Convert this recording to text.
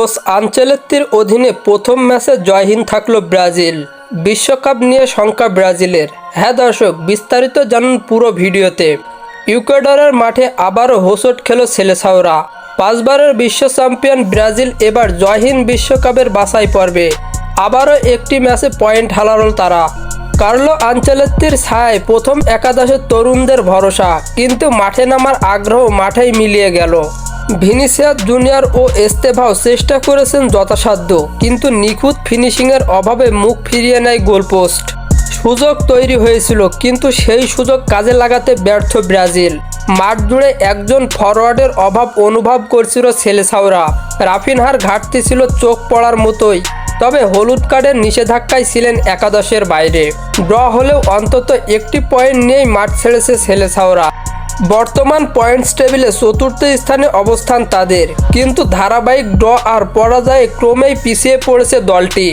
Loss আঞ্চেলত্তির অধীনে প্রথম ম্যাচে জয়হীন থাকল ব্রাজিল। বিশ্বকাপ নিয়ে শঙ্কা ব্রাজিলের। হ্যাঁ দর্শক, বিস্তারিত জানুন পুরো ভিডিওতে। ইকুয়েডরের মাঠে আবারও হোঁচট খেল সেলেসাওরা। 5 বারের বিশ্ব চ্যাম্পিয়ন ব্রাজিল এবার জয়হীন বিশ্বকাপের বাছাই পর্বে। আবারও একটি ম্যাচে পয়েন্ট হারাল তারা। কার্লো আঞ্চেলত্তির ছায়ায় প্রথম একাদশের তরুণদের ভরসা, কিন্তু মাঠে নামার আগ্রহ মাঠেই মিলিয়ে গেল। ভিনিসিয়াস জুনিয়র ও এস্তেভাও চেষ্টা করেছেন যথাসাধ্য, কিন্তু নিখুঁত ফিনিশিংয়ের অভাবে মুখ ফিরিয়ে নেয় গোলপোস্ট। সুযোগ তৈরি হয়েছিল, কিন্তু সেই সুযোগ কাজে লাগাতে ব্যর্থ ব্রাজিল। মাঠ জুড়ে একজন ফরওয়ার্ডের অভাব অনুভব করছিল সেলেসাওরা। রাফিনহার ঘাটতি ছিল চোখ পড়ার মতোই, তবে হলুদ কার্ডের নিষেধাজ্ঞায় ছিলেন একাদশের বাইরে। ড্র হলেও অন্তত একটি পয়েন্ট নিয়েই মাঠ ছেড়েছে সেলেসাওরা। বর্তমান পয়েন্টস টেবিলে চতুর্থ স্থানে অবস্থান তাদের, কিন্তু ধারাবাহিক ড্র আর পরাজয়ে ক্রমেই পিছিয়ে পড়েছে দলটি।